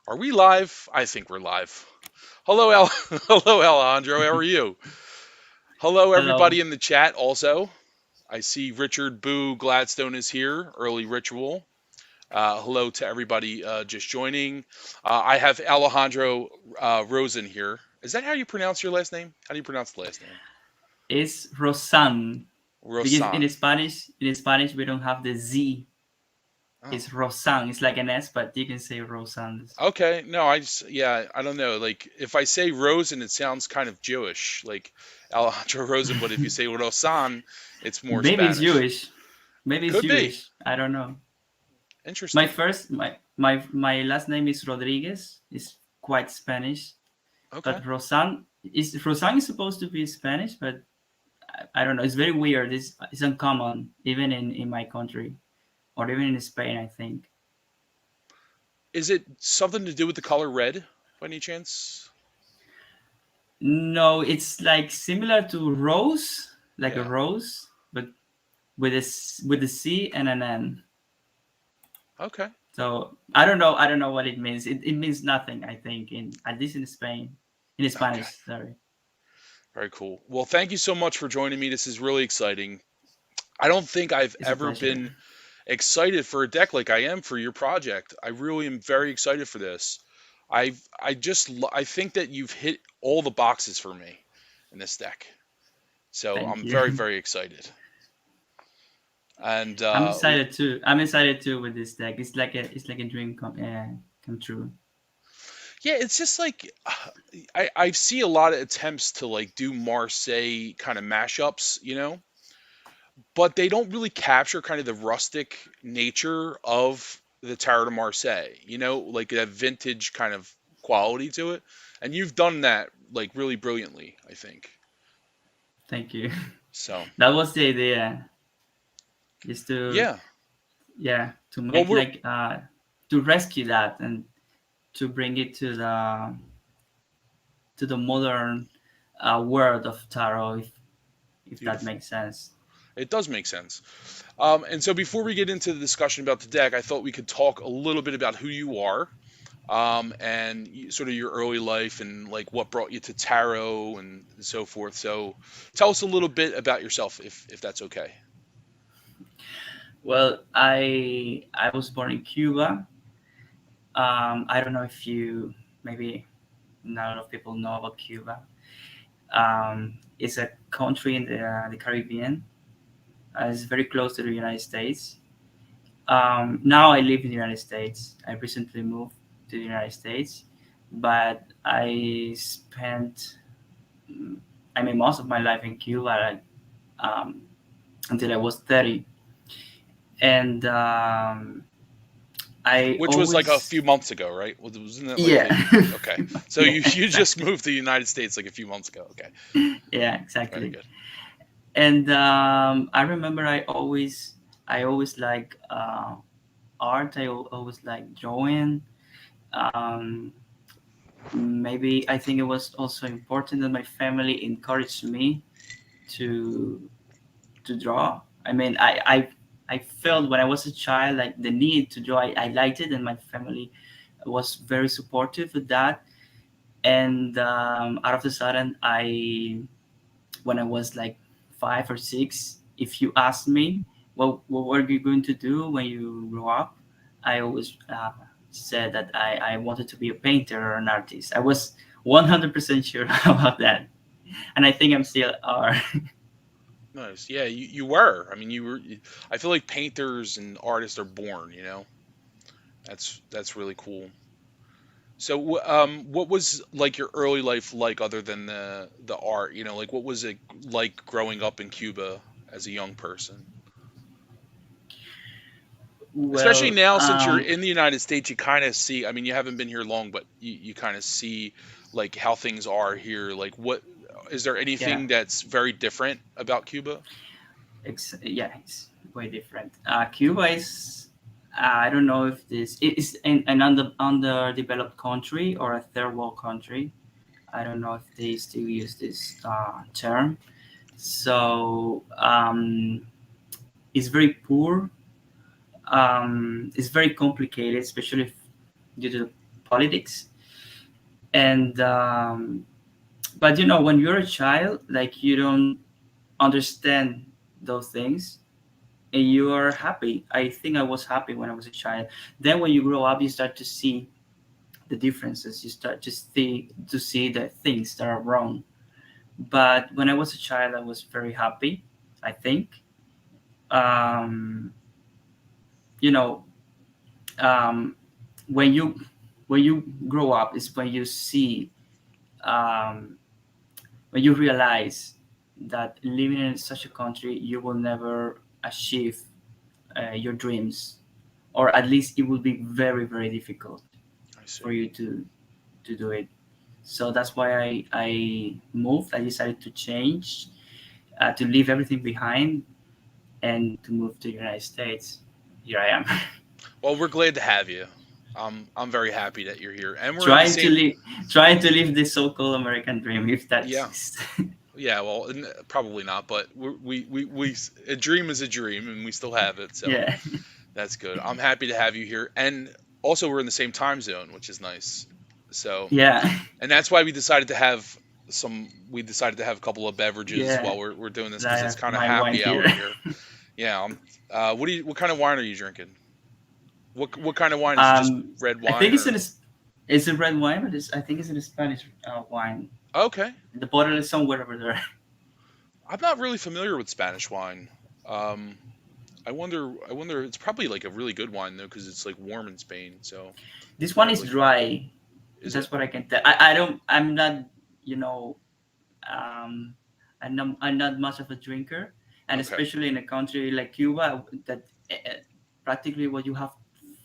Are we live? I think we're live. Hello, Al. Hello, Alejandro. How are you? Hello, Hello. everybody in the chat. Also, I see Richard Boo Gladstone is here. Early ritual. Hello to everybody just joining. I have Alejandro Rozan here. Is that how you pronounce your last name? How do you pronounce the last name? It's Rozan because Rozan. In Spanish we don't have the Z. Oh. It's Rozan. It's like an S, but you can say Rozan. Okay. No, yeah, I don't know. Like, if I say Rosen, it sounds kind of Jewish, like Alejandro Rosen, but if you say Rosan, it's more Maybe it's Spanish. Jewish. Maybe it's Could be. Jewish. I don't know. My Interesting. first my last name is Rodriguez. It's quite Spanish, Okay. but Rozan is supposed to be Spanish, but I don't know. It's very weird. It's uncommon even in my country or even in Spain, I think. Is it something to do with the color red by any chance? No, it's like similar to rose, like a Yeah. rose, but with a C and an N. Okay. So I don't know what it means. It means nothing, I think, in at least in Spain. In Okay. Spanish, sorry. Very cool. Well, thank you so much for joining me. This is really exciting. I don't think I've It's a ever pleasure. been excited for a deck like I am for your project. I really am very excited for this. I think that you've hit all the boxes for me in this deck. So Thank I'm you. very, very excited. And I'm excited too. I'm excited too with this deck. It's like a dream come true. yeah, it's just like I see a lot of attempts to like do Marseille kind of mashups, but they don't really capture kind of the rustic nature of the Tarot de Marseille, like that vintage kind of quality to it. And you've done that like really brilliantly, I think. Thank you. So, That was the idea, is to yeah. to Well, make we're like to rescue that and to bring it to the modern world of tarot, if that beautiful. makes sense. It does make sense. And so before we get into the discussion about the deck, I thought we could talk a little bit about who you are, and sort of your early life and like what brought you to tarot and so forth. So tell us a little bit about yourself, if that's okay. Well, I was born in Cuba. I don't know if you maybe not a lot of people know about Cuba. It's a country in the Caribbean. It's very close to the United States. Now I live in the United States. I recently moved to the United States, but I spent, I mean, most of my life in Cuba, um, until I was 30. And I Which was like a always, few months ago, right? Wasn't it like yeah, the okay? So yeah, you just exactly. moved to the United States like a few months ago. Okay, Yeah, very exactly. good. And I remember I always like art. Always like drawing. Um, Maybe I think it was also important that my family encouraged me to to draw. I mean, I felt when I was a child like the need to draw. I liked it, and my family was very supportive with that. And out of the sudden, when I was like 5 or 6, if you asked me what were you going to do when you grow up, I always said that I wanted to be a painter or an artist. I was 100% sure about that, and I think I'm still are. Nice. Yeah, you were. I mean, I feel like painters and artists are born. That's really cool. So, what was like your early life like other than the art? Like what was it like growing up in Cuba as a young person? Especially Well, now, since you're in the United States, you kind of see. I mean, you haven't been here long, but you kind of see like how things are here. Like, what is there yeah, anything that's very different about Cuba? it's way different. Cuba is, I don't know if this it is an underdeveloped country or a third world country. I don't know if they still use this term. So it's very poor. It's very complicated, especially due to politics. And but you know, when you're a child, like you don't understand those things, and you are happy. I think I was happy when I was a child. Then when you grow up, you start to see the differences. You start to see the things that are wrong. But when I was a child, I was very happy, I think. um, you know, um, when you grow up is when you see, um, when you realize that living in such a country, you will never achieve your dreams, or at least it will be very very difficult I for see. you to do it. So that's why I moved. I decided to change, to leave everything behind, and to move to the United States. Here I am. Well, we're glad to have you. I'm very happy that you're here, and we're in the trying to same. live trying to live the so-called American dream, if that Yeah, exists. yeah. Well, probably not, but a dream is a dream, and we still have it. So Yeah. that's good. I'm happy to have you here, and also we're in the same time zone, which is nice. So, Yeah. and that's why we decided to have some. We decided to have a couple of beverages Yeah. while we're doing this I because it's have kind of my wine happy here. hour here. Yeah. What kind of wine are you drinking? What kind of wine is it? Just um red I wine think or? it's a red wine, but I think it's a Spanish wine. Okay. The bottle is somewhere over there. I'm not really familiar with Spanish wine. Um, I wonder. It's probably like a really good wine though, because it's like warm in Spain. So This one is probably dry. is it? That's what I can tell. I'm not, you know, um I'm not much of a drinker, and Okay. especially in a country like Cuba, that practically what you have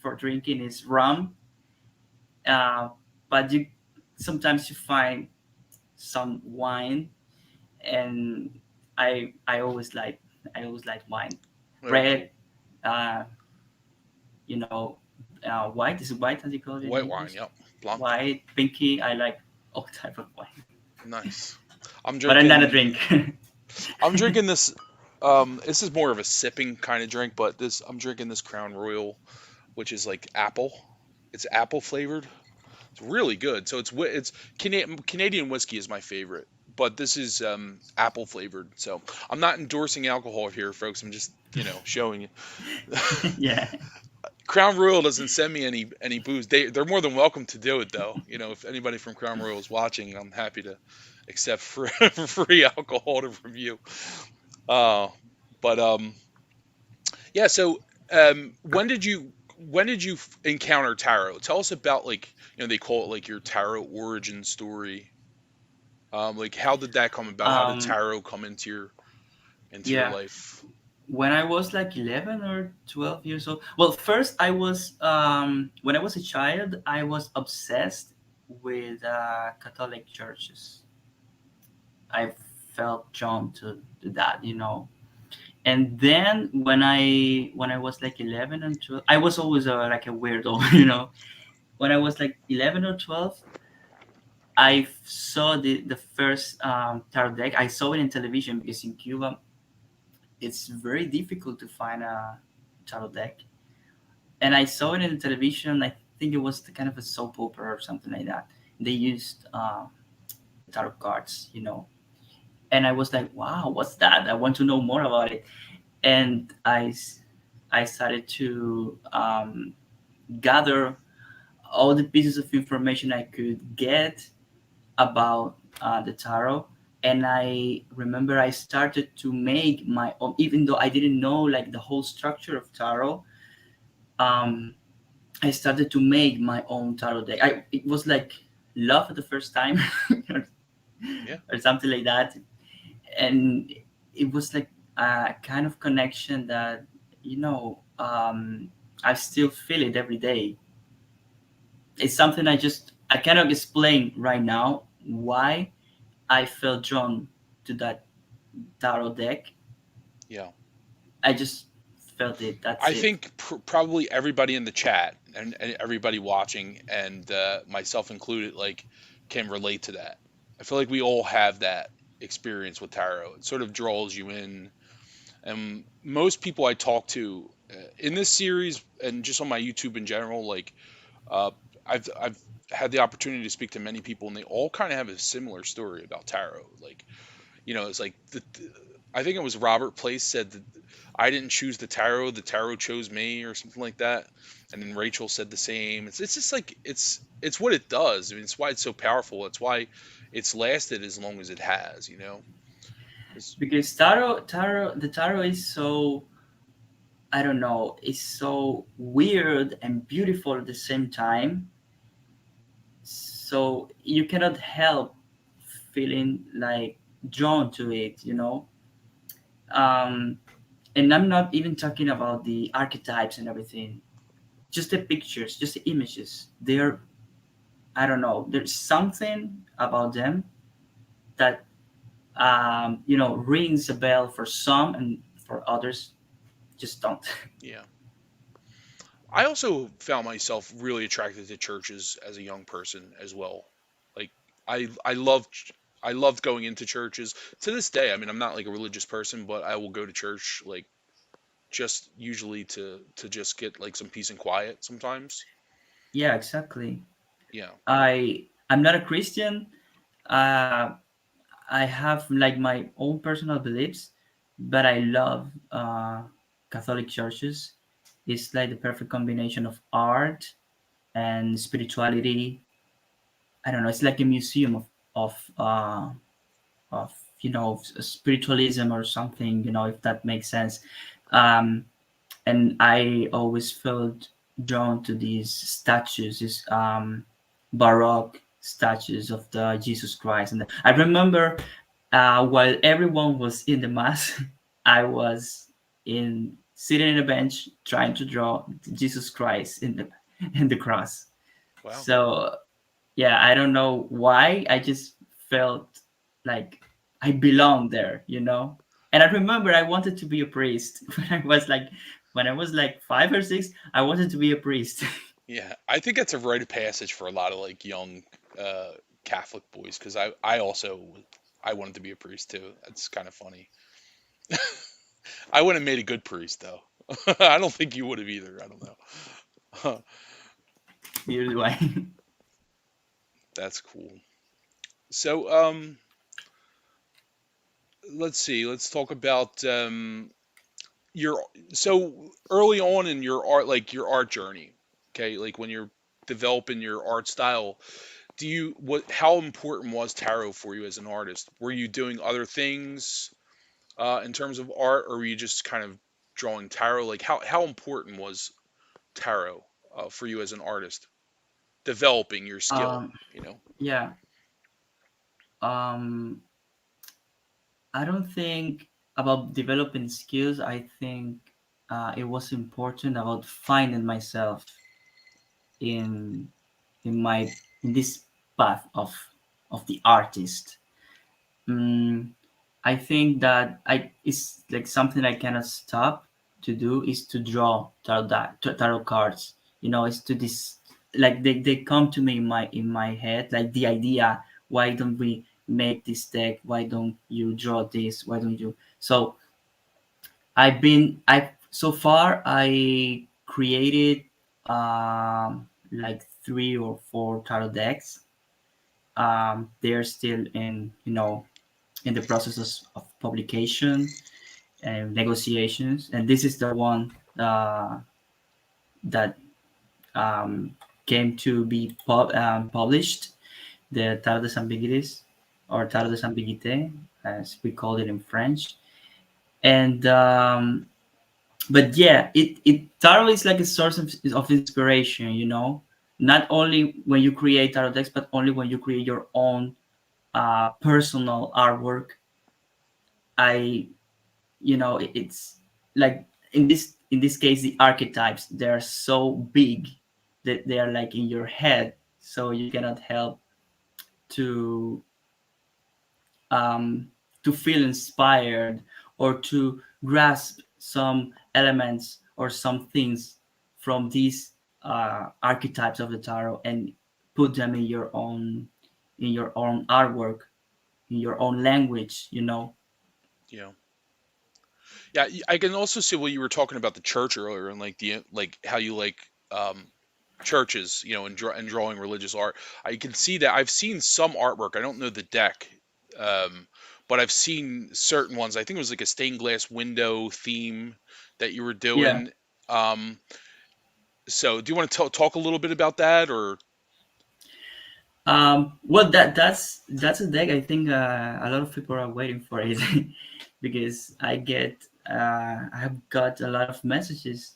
for drinking is rum. uh, but you sometimes you find some wine, and I always like wine. Very Red, cool. uh, you know, white is it white as you call it in White wine. English. Yep. Blanc. White, pinky. I like all type of wine, Nice. I'm but I'm not a drinking. drinker. I'm drinking this. This is more of a sipping kind of drink, but this I'm drinking this Crown Royal, which is like apple. It's apple flavored. It's really good. So it's Canadian whiskey is my favorite, but this is apple flavored. So I'm not endorsing alcohol here, folks. I'm just showing you. Yeah, Crown Royal doesn't send me any booze. They're more than welcome to do it though. If anybody from Crown Royal is watching, I'm happy to accept free alcohol to review. Uh, but yeah. So when did you encounter tarot? Tell us about like they call it like your tarot origin story. Like how did that come about? How did um, tarot come into your yeah. life? When I was like 11 or 12 years old. Well, first I was, when I was a child, I was obsessed with Catholic churches. I felt drawn to that, you know. And then when I was like 11 and 12, I was always like a weirdo, you know. When I was like 11 or 12, I saw the first tarot deck. I saw it in television because in Cuba, it's very difficult to find a tarot deck, and I saw it in the television. I think it was the kind of a soap opera or something like that. They used tarot cards, you know, and I was like, "Wow, what's that? I want to know more about it." And I started to gather all the pieces of information I could get about the tarot. And I remember I started to make my own, even though I didn't know like the whole structure of tarot. Um, I started to make my own tarot deck. It was like love at the first time, or, Yeah, or something like that, and it was like a kind of connection that, you know, I still feel it every day. It's something I cannot explain right now why I felt drawn to that tarot deck. yeah. I just felt it. That's I it. think probably everybody in the chat and everybody watching and myself included like can relate to that. I feel like we all have that experience with tarot. It sort of draws you in. And most people I talk to in this series and just on my YouTube in general, like uh, I've had the opportunity to speak to many people, and they all kind of have a similar story about tarot. Like, it's like I think it was Robert Place said that I didn't choose the tarot chose me, or something like that. And then Rachel said the same. It's just like it's what it does. I mean, it's why it's so powerful. It's why it's lasted as long as it has. 'Cause- Because the tarot is so, I don't know, it's so weird and beautiful at the same time. So you cannot help feeling like drawn to it, you know. Um, and I'm not even talking about the archetypes and everything. Just the pictures, just the images. They're, I don't know. There's something about them that rings a bell for some, and for others just don't. yeah. I also found myself really attracted to churches as a young person as well. Like I loved going into churches. To this day, I mean, I'm not like a religious person, but I will go to church like just usually to just get like some peace and quiet sometimes. Yeah, exactly. Yeah. I'm not a Christian. Uh, I have like my own personal beliefs, but I love Catholic churches. It's like the perfect combination of art and spirituality. I don't know. It's like a museum of spiritualism or something. If that makes sense. Um, and I always felt drawn to these statues, these Baroque statues of the Jesus Christ. And I remember while everyone was in the mass, I was in sitting in a bench trying to draw Jesus Christ in the cross. Wow. So yeah, I don't know why. I just felt like I belonged there, And I remember I wanted to be a priest when I was like 5 or 6. I wanted to be a priest. Yeah. I think that's a rite of passage for a lot of like young uh Catholic boys because I also I wanted to be a priest too. That's kind of funny. I wouldn't have made a good priest though. I don't think you would have either. I don't know. Here's why. That's cool. So, let's see. Let's talk about your so early on in your art, like your art journey. Okay, like when you're developing your art style, do you what? How important was tarot for you as an artist? Were you doing other things in terms of art, or were you just kind of drawing tarot? Like how important was tarot for you as an artist, developing your skill? um, yeah. Um, I don't think about developing skills. I think it was important about finding myself in in my in this path of the artist. Mm, I think that I it's like something I cannot stop to do is to draw tarot cards. It's to this, like they come to me in my head, like the idea. Why don't we make this deck? Why don't you draw this? Why don't you? So I so far I created like 3 or 4 tarot decks. They're still in the process of publication and negotiations, and this is the one that um, came to be published, the Tarot de Ambiguities, or Tarot de Ambiguités, as we call it in French. And but yeah, it tarot is like a source of inspiration, not only when you create tarot decks, but only when you create your own personal artwork. I it's like in this case, the archetypes, they're so big that they are like in your head, so you cannot help to um to feel inspired, or to grasp some elements or some things from these archetypes of the tarot, and put them in your own artwork, in your own language. Yeah. Yeah, I can also see what you were talking about the church earlier and like the like how you like um churches, and drawing religious art. I can see that. I've seen some artwork. I don't know the deck, um, but I've seen certain ones. I think it was like a stained glass window theme that you were Yeah. doing. Um, so, do you want to talk a little bit about that, or Well, that's a deck. I think a lot of people are waiting for it because I have got a lot of messages,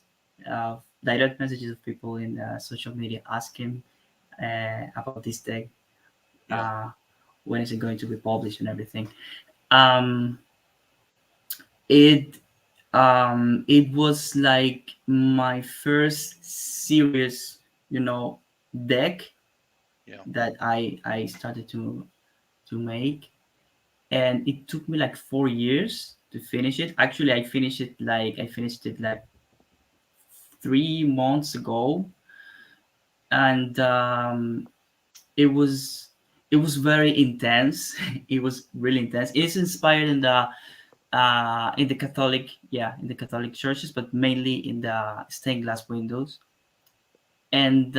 direct messages of people in social media asking about this deck. yeah, Uh, when is it going to be published and everything? Um, it it was like my first serious, deck yeah, that I started to make, and it took me like 4 years to finish it. Actually, I finished it like 3 months ago, and it was it was very intense. It was really intense. It's inspired in the Catholic, yeah, in the Catholic churches, but mainly in the stained glass windows. And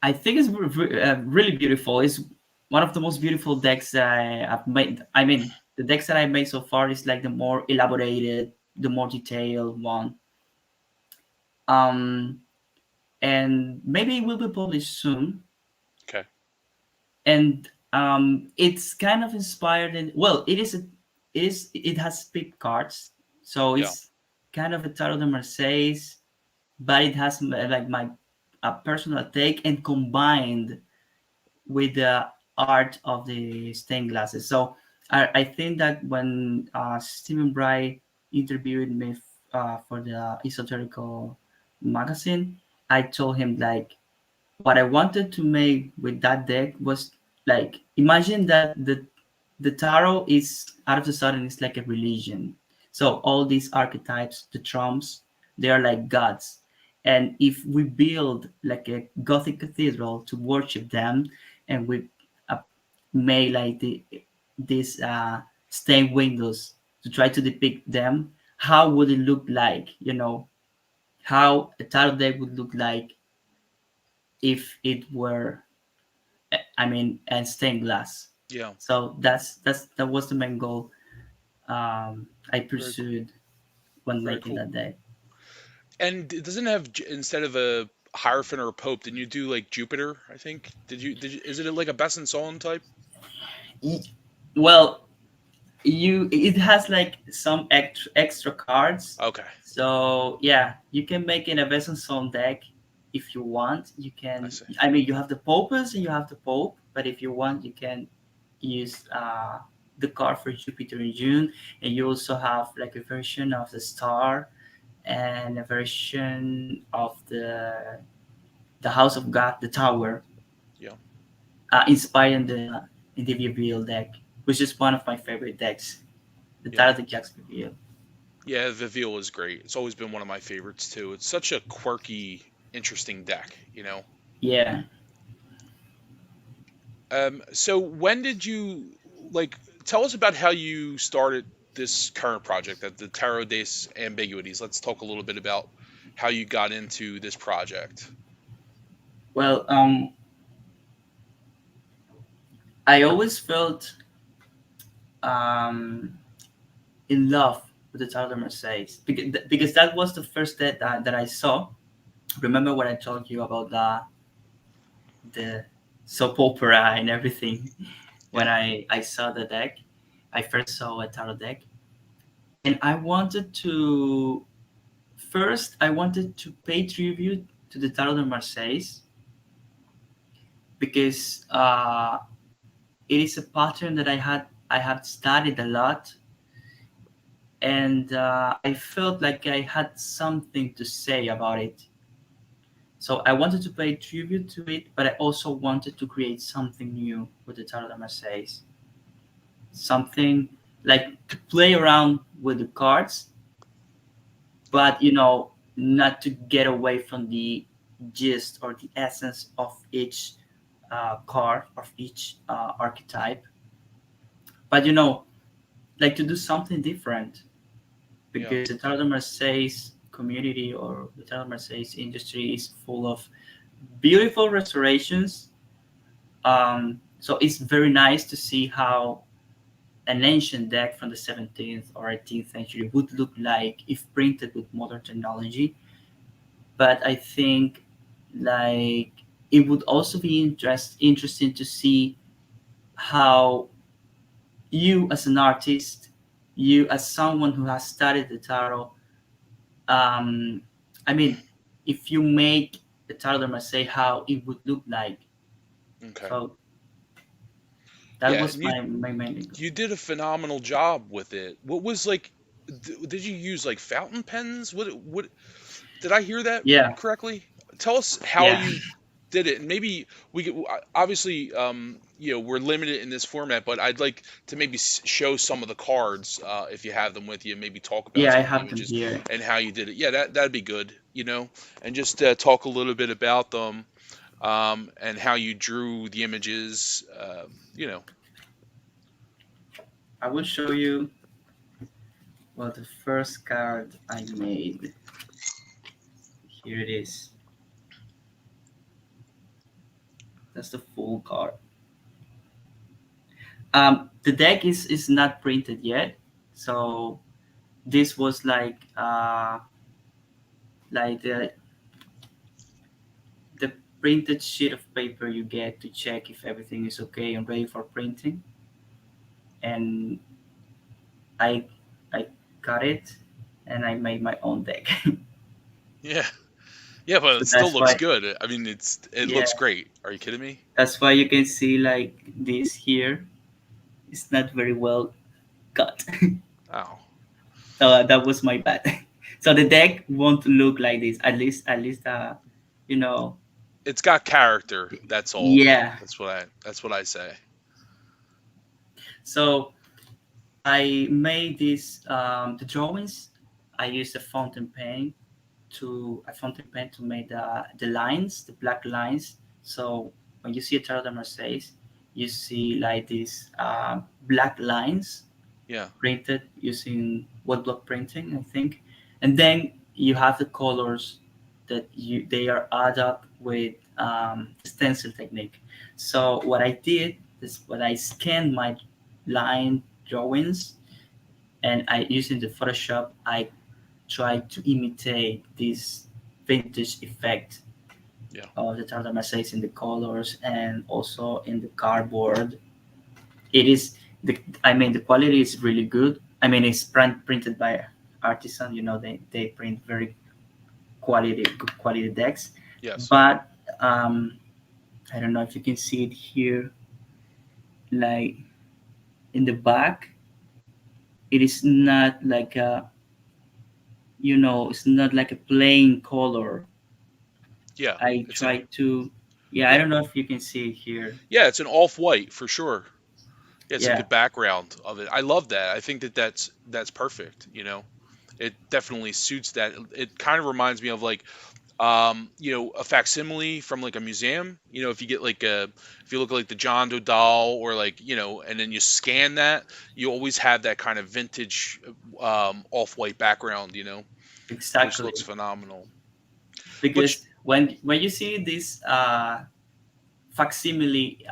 I think it's really beautiful. It's one of the most beautiful decks that I've made. I mean, the decks that I made so far is like the more elaborated, the more detailed one. Um, and maybe it will be published soon. okay, And it's kind of inspired in, well, it has pick cards, so yeah, it's kind of a Tarot de Marseilles, but it has like my personal take and combined with the art of the stained glasses. So I think that when Stephen Bright interviewed me for the esoterical magazine, I told him like what I wanted to make with that deck was like, imagine that the tarot is out of the sudden it's like a religion. So all these archetypes, the trumps, they are like gods. And if we build like a Gothic cathedral to worship them, and we uh, made like these stained windows to try to depict them, how would it look like? How a tarot deck would look like if it were, I mean, and stained glass. yeah. So that was the main goal I Very cool. pursued when Very making cool. that day. And it doesn't have instead of a Hierophant or a Pope, didn't you do like Jupiter? I think. Did you? Is it like a Besançon type? Y- Well, it has like some extra cards. Okay, So yeah, you can make it a Besançon deck if you want. You I can. see. I mean, you have the Popes and you have the Pope, but if you want, you can use the card for Jupiter in June, and you also have like a version of the star and a version of the House of God, the Tower, Yeah, inspired in the Reveal deck, which is one of my favorite decks, the yeah, Tarot de Jack's Reveal. yeah. Vivial is great. It's always been one of my favorites too. It's such a quirky, interesting deck. Yeah. So when did you like? Tell us about how you started this current project, at the Tarot de Ambiguities. Let's talk a little bit about how you got into this project. Well, I always felt um, in love with the Tarot de Marseilles because that was the first deck that I saw. Remember what I told you about the soap opera and everything when Yeah, I saw the deck. I first saw a tarot deck, and I wanted to first I wanted to pay tribute to the Tarot de Marseilles because it is a pattern that I have studied a lot, and I felt like I had something to say about it. So I wanted to pay tribute to it, but I also wanted to create something new with the Tarot de Marseilles, something like to play around with the cards, yeah, but not to get away from the gist or the essence of each card, of each archetype, but like to do something different yeah, because the Tarot de Marseilles community or the Tarot Marseilles industry is full of beautiful restorations. So it's very nice to see how an ancient deck from the 17th or 18th century would look like if printed with modern technology. But I think like it would also be interesting to see how you as an artist, you as someone who has studied the tarot, um, I mean, if you make the tarot de Marseille, how it would look like. Okay. So that Yeah, was and my main. you did a phenomenal job with it. What was like did you use like fountain pens? What did I hear that Yeah, correctly? Tell us how yeah, you did it, and maybe we could obviously we're limited in this format, but I'd like to maybe show some of the cards if you have them with you, maybe talk about yeah. I some of the have them images here. and how you did it. Yeah, that'd be good, and just talk a little bit about them and how you drew the images. I will show you. Well, the first card I made. Here it is. That's the full card. The deck is not printed yet, so this was like the printed sheet of paper you get to check if everything is okay and ready for printing. And I I cut it and I made my own deck. Yeah. Yeah, but So it still that's looks why, good. I mean, it yeah, looks great. Are you kidding me? that's why you can see like this here. It's not very well cut. Oh, So that was my bad. So the deck won't look like this. At least you know, it's got character. That's all. yeah. That's what I say. So I made this the drawings. I used a fountain pen to make the lines, the black lines. So when you see a Tarot de Marseille, you see like these black lines Yeah, printed using wood block printing, I think. And then you have the colors that they are add up with stencil technique. So what I did is what I scanned my line drawings, and I using the Photoshop I tried to imitate this vintage effect yeah, of the Tarot Marseilles in the colors and also in the cardboard. It is I mean the quality is really good. I mean it's printed by Artisan. They print very good quality decks. yes, But um, I don't know if you can see it here, like in the back. It is not like it's not like a plain color. yeah. I It's an try to, yeah, I yeah, don't know if you can see it here. yeah. It's an off-white for sure. Yeah, it's a Yeah, good background of it. I love that. I think that that's perfect. It definitely suits that. It kind of reminds me of like a facsimile from like a museum. If you get like if you look at like the John Doe doll or like, and then you scan that, you always have that kind of vintage off-white background, which exactly. looks phenomenal. But Because when you see these facsimile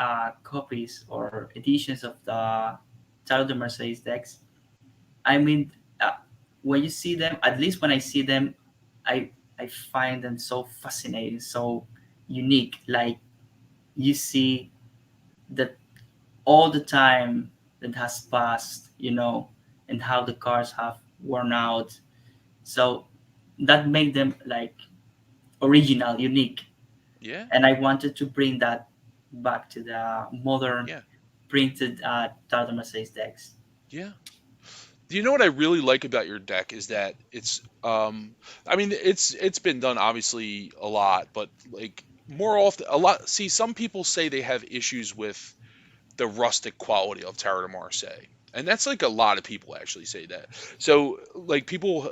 copies or editions of the Tarot de Marseilles decks, I mean, when you see them, at least when I see them, I I find them so fascinating, so unique. Like you see that all the time that has passed, and how the cars have worn out. So that make them like original, unique. yeah, And I wanted to bring that back to the modern yeah, printed Tarot Marseilles decks. yeah. Do you know what I really like about your deck is that I mean it's been done obviously a lot, but like more often a lot see some people say they have issues with the rustic quality of Tarot de Marseille. And that's like a lot of people actually say that. So like people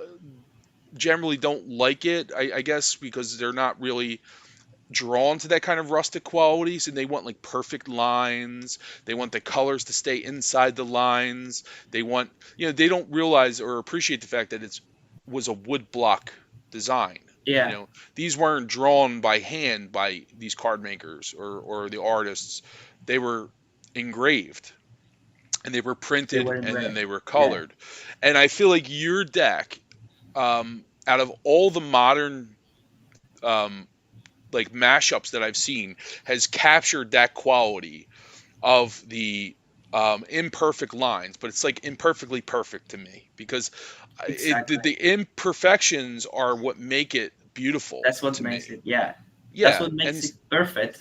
generally don't like it, I guess, because they're not really drawn to that kind of rustic qualities and they want like perfect lines. They want the colors to stay inside the lines. They want, they don't realize or appreciate the fact that it's was a wood block. design. You Yeah, know, these weren't drawn by hand by these card makers or the artists. They were engraved and they were they printed were in and then red. they were Yeah, colored. And I feel like your deck, out of all the modern um, like mashups that I've seen, has captured that quality of the imperfect lines, but it's like imperfectly perfect to me because exactly. the imperfections are what make it beautiful That's what to makes me. it. Yeah, that's Yeah, what and makes it perfect.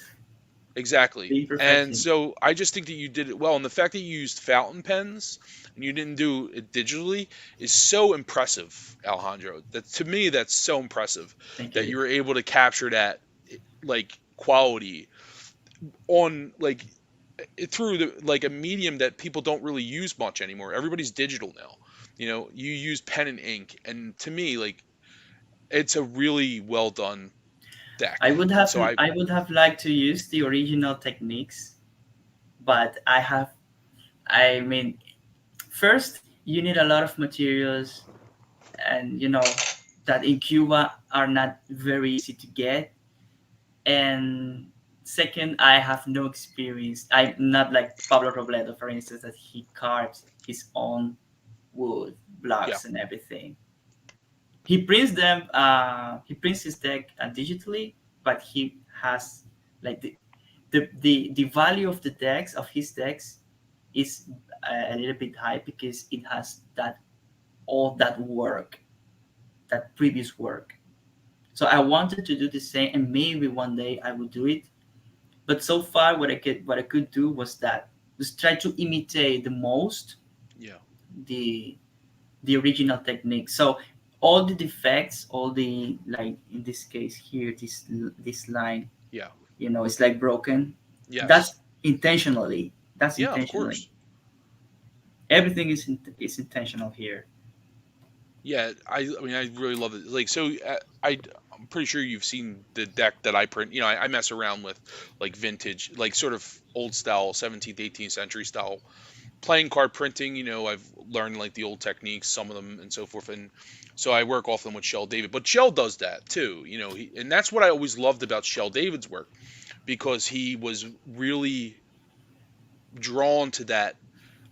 exactly. The And imperfection. so I just think that you did it well. And the fact that you used fountain pens and you didn't do it digitally is so impressive, Alejandro. That to me, that's so impressive Thank that you. you were able to capture that like quality on like through the like a medium that people don't really use much anymore. Everybody's digital now. You know, you use pen and ink, and to me, like it's a really well done deck. And so I, I would have liked to use the original techniques, but I mean, first you need a lot of materials, and that in Cuba are not very easy to get. And second, I have no experience. I'm not like Pablo Robledo, for instance, that he carves his own wood yeah, blocks and everything. He prints them. He prints his deck digitally, but he has like the value of the decks of his decks is a little bit high because it has that all that work, that previous work. So I wanted to do the same, and maybe one day I would do it. But so far, what I could do was that just try to imitate the most yeah, the the original technique. So all the defects, all the, like in this case here, this line, yeah, it's like broken. yes, That's intentionally. That's yeah, of intentionally. course. Everything is intentional here. Yeah, I mean, I really love it. Like, so I'm pretty sure you've seen the deck that I print. You know, I mess around with like vintage, like sort of old style, 17th, 18th century style playing card printing. You know, I've learned like the old techniques, some of them, and so forth. And so I work often with Shell David, but Shell does that too. You know, and that's what I always loved about Shell David's work because he was really drawn to that,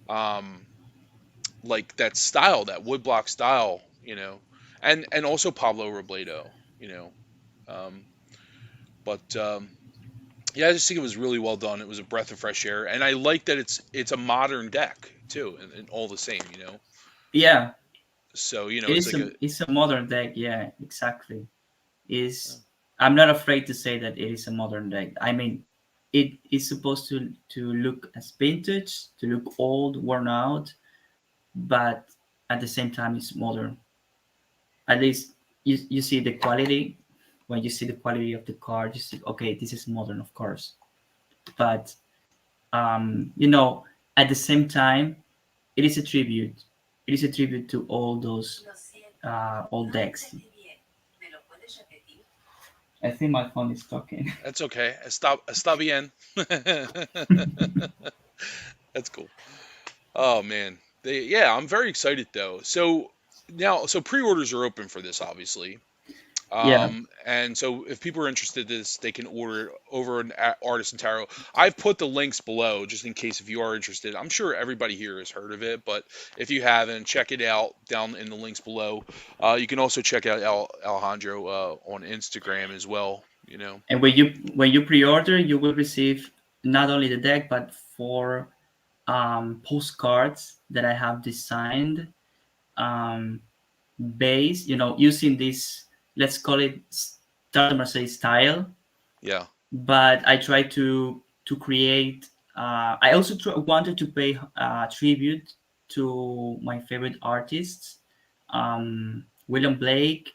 um, like that style, that woodblock style. You know, and also Pablo Robledo. You know, um, but yeah, I just think it was really well done. It was a breath of fresh air, and I like that it's a modern deck too, and all the same. You know, Yeah, so you know it it's is like a a it's a modern deck. Yeah, exactly. uh, Is I'm not afraid to say that it is a modern deck. I mean, it is supposed to look as vintage, to look old, worn out, but at the same time, it's modern. At least you see the quality. When you see the quality of the card, you see, okay, this is modern, of course. But at the same time, it is a tribute. It is a tribute to all those old decks. I think my phone is talking. that's okay. Está bien. That's cool. Oh man, yeah, I'm very excited though. So now, so pre-orders are open for this, obviously. Yeah, And so if people are interested in this, they can order it over at Artisan Tarot. I've put the links below just in case if you are interested. I'm sure everybody here has heard of it, but if you haven't, check it out down in the links below. You can also check out Alejandro on Instagram as well. You know, and when you pre-order, you will receive not only the deck but four postcards that I have designed, um, based, using this, let's call it Tarot de Marseille style. yeah, But I try to create. I also wanted to pay tribute to my favorite artists, William Blake,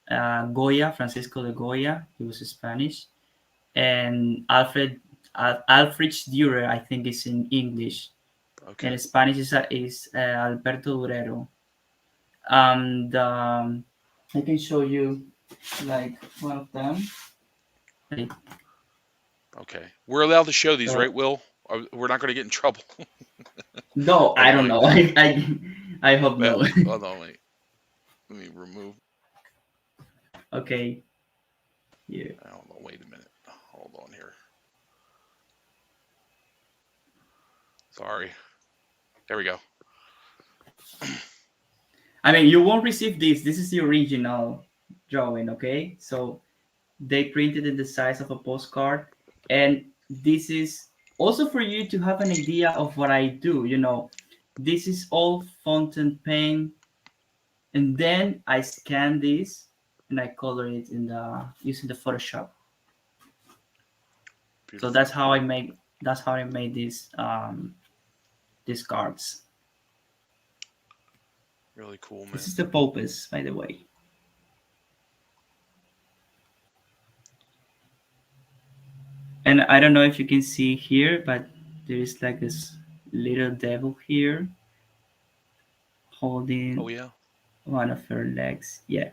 Goya, Francisco de Goya. He was Spanish, and Alfred Dürer. I think is in English, okay, and Spanish is Alberto Durero. And I can show you like one of them. Like, okay. We're allowed to show these, so right, Will? We're not going to get in trouble. no, I Hold on, don't wait, know. I hope no. hold on, wait. Let me remove. Okay, here. I don't know. Wait a minute. Hold on here. Sorry. There we go. I mean, you won't receive this. This is the original drawing, okay? So they printed in the size of a postcard, and this is also for you to have an idea of what I do. This is all fountain pen, and then I scan this and I color it in the using the Photoshop. So Beautiful. that's how I made these cards. Really cool, This man. is the Popes, by the way. And I don't know if you can see here, but there is like this little devil here Oh holding yeah. one of her legs. Yeah.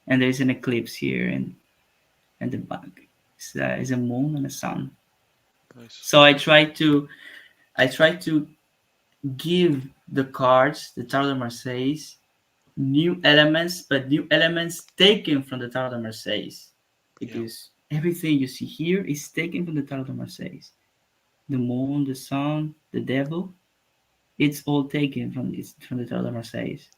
And there's an eclipse here and the back. It's a moon and a sun. Nice. So I try to give the cards, the Tarot de Marseilles, new elements, but new elements taken from the Tarot de Marseilles. Yeah. Because everything you see here is taken from the Tarot de Marseilles. The moon, the sun, the devil, it's all taken from the Tarot de Marseilles.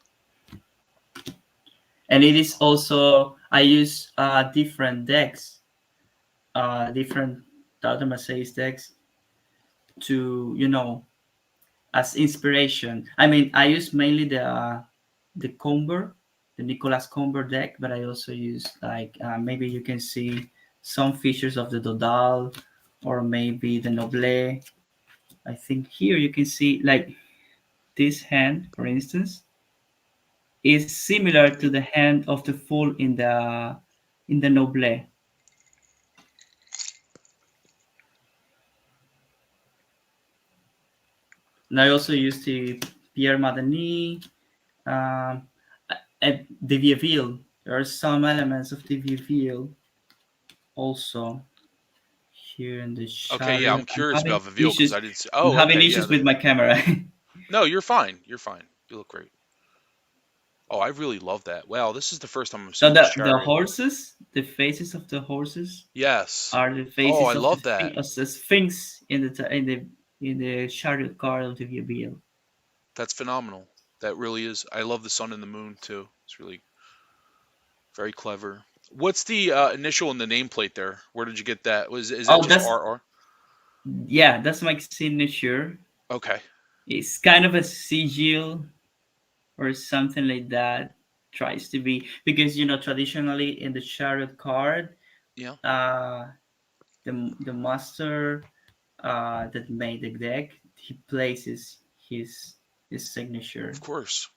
And it is also I use different decks, different Tarot de Marseilles decks to as inspiration. I mean, I use mainly the Comber, the Nicolas Comber deck, but I also use like maybe you can see some features of the Dodal or maybe the Noble. I think here you can see like this hand, for instance, is similar to the hand of the fool in the Noble. And I also use the Pierre Madeny, um, the Vieville. There are some elements of the Vieville also here in the Okay. Yeah. chariot. I'm curious about Viville because I didn't see. I'm Oh. having Okay. Yeah. issues with my camera. No, you're fine. You're fine. You look great. Oh, I really love that. Wow. This is the first time I'm So seeing this the chariot. horses, the faces of the horses Yes. are the Oh, I faces love that. of the Sphinx in the chariot card of the Vieville. That's phenomenal. That really is. I love the sun and the moon too. It's really very clever. What's the initial in the nameplate there? Where did you get that? Was is that Oh, just RR? that's my signature. Okay. It's kind of a sigil or something like that. Tries to be because traditionally in the chariot card, Yeah. uh, the master that made the deck, he places his Of signature, course.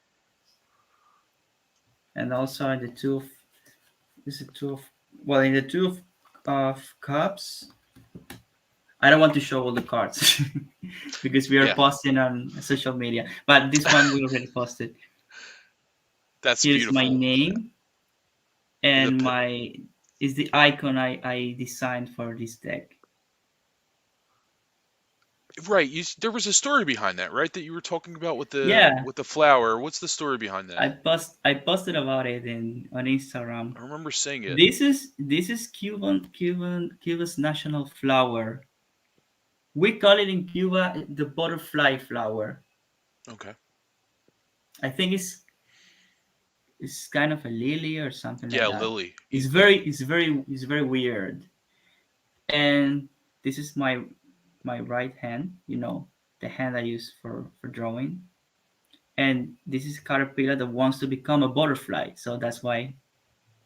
and also in the two of is it two of well in the two of cups. I don't want to show all the cards because we are Yeah. posting on social media, but this one we already posted. That's Here's my beautiful. name The and p- my is the icon I designed for this deck. right. There was a story behind that, right? That you were talking about Yeah, with the flower. What's the story behind that? I posted about it in on Instagram. I remember seeing it. This is Cuba's national flower. We call it in Cuba the butterfly flower. Okay. I think it's kind of a lily or something like Yeah, that. Lily. It's very weird. And this is my right hand. The hand I use for drawing. And this is a caterpillar that wants to become a butterfly. So that's why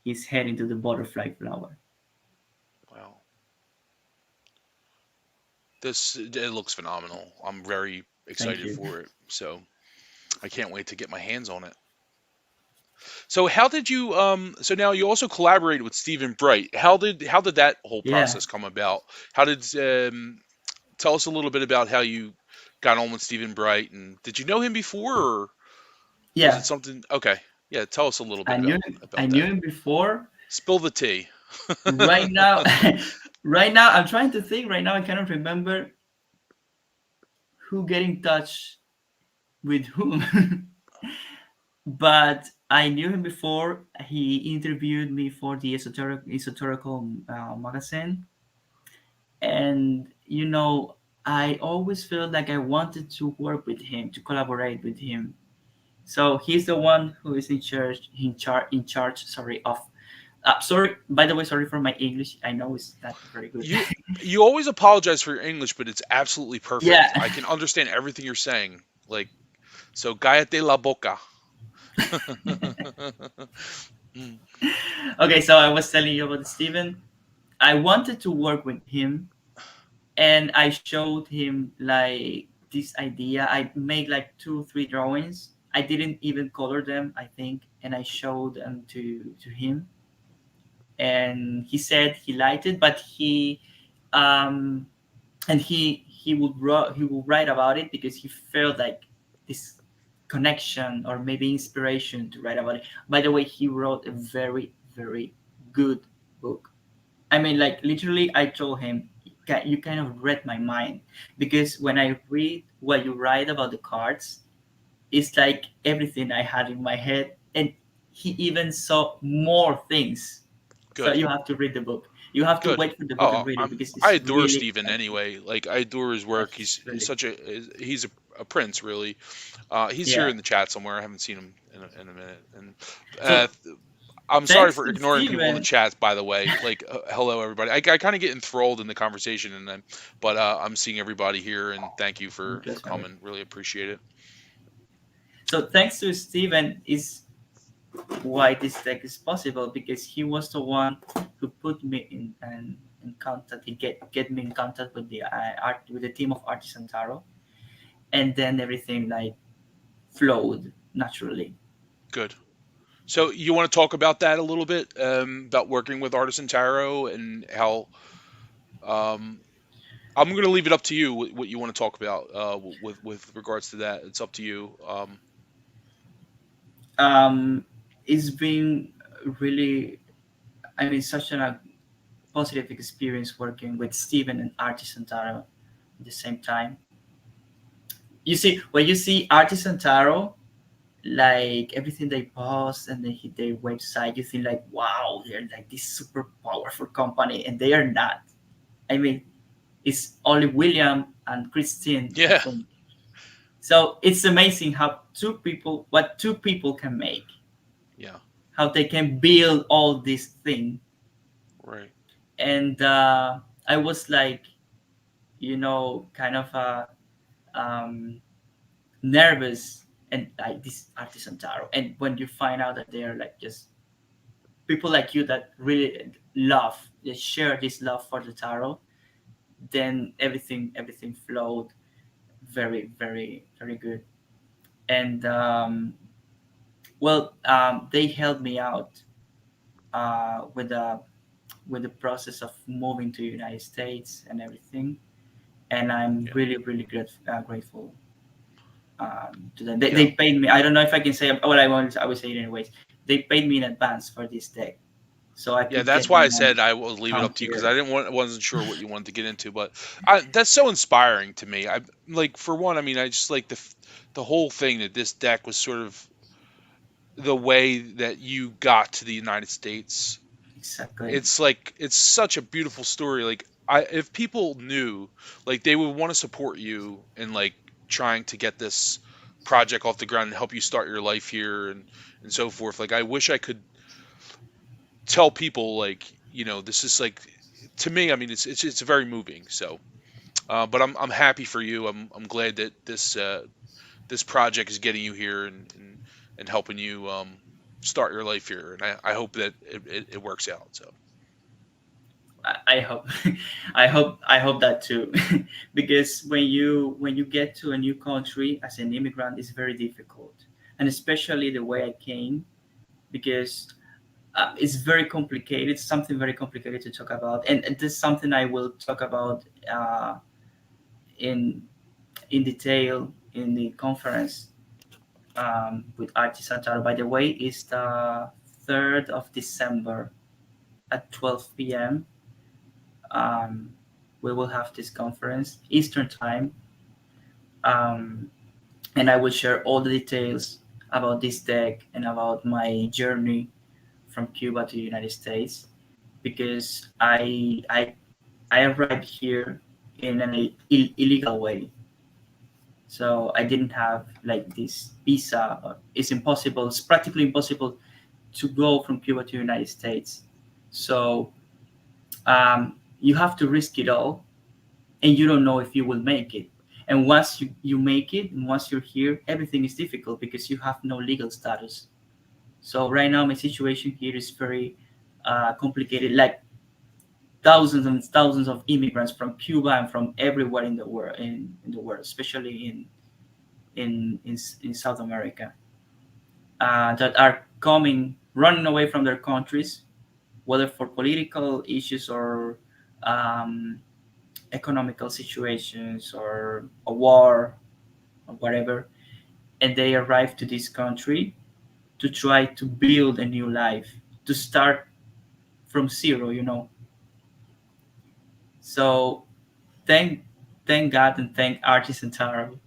he's heading to the butterfly flower. Wow. This it looks phenomenal. I'm very Thank excited you. for it. So I can't wait to get my hands on it. So how did you so now you also collaborated with Stephen Bright. How did that whole Yeah, process come about? How did tell us a little bit about how you got on with Stephen Bright and did you know him before or was it yeah. something okay. Yeah, tell us a little I bit knew him. I about knew that. him before. Spill the tea. Right now, right now, I'm trying to think. Right now, I cannot remember who get in touch with whom. But I knew him before. He interviewed me for the esoterical magazine, and I always felt like I wanted to work with him, to collaborate with him. So he's the one who is in charge. Sorry, of. Sorry, by the way, sorry for my English. I know it's not very good. You you always apologize for your English, but it's absolutely perfect. Yeah. I can understand everything you're saying. Like, so cállate la boca. Mm, Okay, so I was telling you about Steven. I wanted to work with him, and I showed him like this idea. I made like 2 3 drawings. I didn't even color them, I think, and I showed them to him, and he said he liked it, but um he would write about it because he felt like this connection or maybe inspiration to write about it. By the way, he wrote a very very good book. I mean, like literally, I told him, You kind of read my mind, because when I read what you write about the cards, it's like everything I had in my head, and he even saw more things. So good, you have to read the book. You have to good. wait for the book and Oh, read it because I it's adore really Steven exciting. anyway. Like I adore his Yeah, work. he's He's really, such a he's a prince really. He's here yeah. in the chat somewhere. I haven't seen him in a minute. And uh, So I'm sorry thanks for to ignoring people in the Steven. chats, by the way. Like, hello everybody. I kind of get enthralled in the conversation, and then, but I'm seeing everybody here, and thank you for Pleasure. coming. Really appreciate it. So thanks to Steven is why this deck is possible, because he was the one who put me in contact. He get me in contact with the art with the team of Artisan Tarot, and then everything like flowed naturally. Good. So you want to talk about that a little bit, about working with Artisan Tarot and how um, I'm going to leave it up to you what you want to talk about with regards to that. It's up to you. Um, it's been really, I mean, such a positive experience working with Steven and Artisan Tarot at the same time. You see, when you see Artisan Tarot, like everything they post and they hit their website, you think like, wow, they're like this super powerful company, and they are not. I mean, it's only William and Christine, I Yeah. think. So it's amazing how what two people can make, Yeah. how they can build all this thing. Right. And I was like, kind of um, nervous, and like this Artisan Tarot. And when you find out that they are like just people like you that really they share this love for the tarot, then everything flowed very very very good. And they helped me out with the process of moving to the United States and everything. And I'm Yeah. really really grateful to them. They Yeah. paid me. I don't know if I can say what I want. I will say it anyways. They paid me in advance for this deck, so I Yeah, could that's get why them I and said I will leave it come up to you because I here. didn't want, wasn't sure what you wanted to get into, but that's so inspiring to me. I like for one, I mean, I just like the whole thing that this deck was sort of the way that you got to the United States. Exactly. It's like it's such a beautiful story. Like I, if people knew, like they would want to support you in like trying to get this project off the ground and help you start your life here and so forth. Like I wish I could tell people like this is like to me. I mean, it's very moving. So, but I'm happy for you. I'm glad that this project is getting you here and helping you start your life here. And I hope that it works out. So I hope I hope that too. Because when you get to a new country as an immigrant, it's very difficult, and especially the way I came, because it's very complicated, something very complicated to talk about. And this is something I will talk about in detail in the conference with Artisan Tarot. By the way, it's the 3rd of December at 12 p.m. um, we will have this conference Eastern time, um, and I will share all the details about this deck and about my journey from Cuba to the United States, because I arrived here in an illegal way. So I didn't have like this visa. It's impossible. It's practically impossible to go from Cuba to the United States. So you have to risk it all, and you don't know if you will make it. And once you make it, and once you're here, everything is difficult because you have no legal status. So right now, my situation here is very complicated. Like thousands and thousands of immigrants from Cuba and from everywhere in the world, in the world, especially in South America, that are coming, running away from their countries, whether for political issues or um, economical situations or a war or whatever, and they arrive to this country to try to build a new life, to start from zero, you know. So thank thank God and thank Artisan Tarot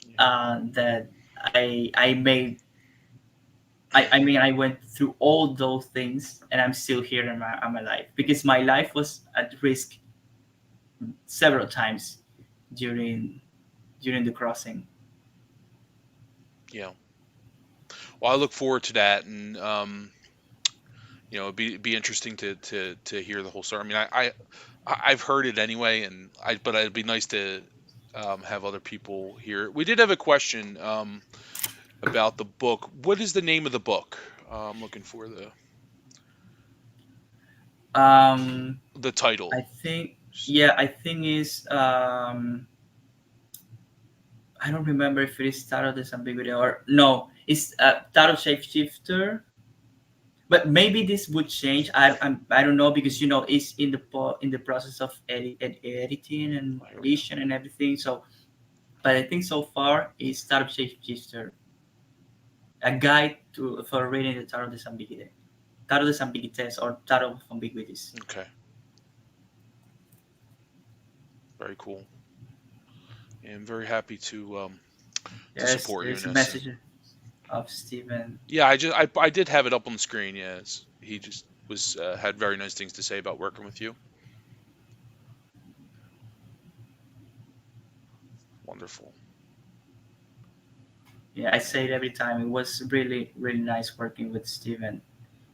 Yeah. that I made. I mean, I went through all those things, and I'm still here in my life, because my life was at risk several times during during the crossing. Yeah. Well, I look forward to that, and it'd be interesting to hear the whole story. I mean, I've heard it anyway, and but it'd be nice to have other people hear it. We did have a question about the book. What is the name of the book? I'm looking for Um, the I title. think, yeah, I think is I don't remember if it is Tarot de Ambiguity or no, it's Tarot Shapeshifter. But maybe this would change. I don't know, because it's in the process of editing and Oh, here we go. edition and everything. So, but I think so far is Tarot Shapeshifter, a guide to for reading the Tarot de Ambiguity, Tarot de Ambiguites, or Tarot of Ambiguities. Okay, very cool. Yeah, I'm very happy to Yes, support you in there's a this. And message of Stephen. yeah, I did have it up on the screen. Yeah, he just was had very nice things to say about working with you. Wonderful. Yeah, I say it every time. It was really really nice working with Stephen,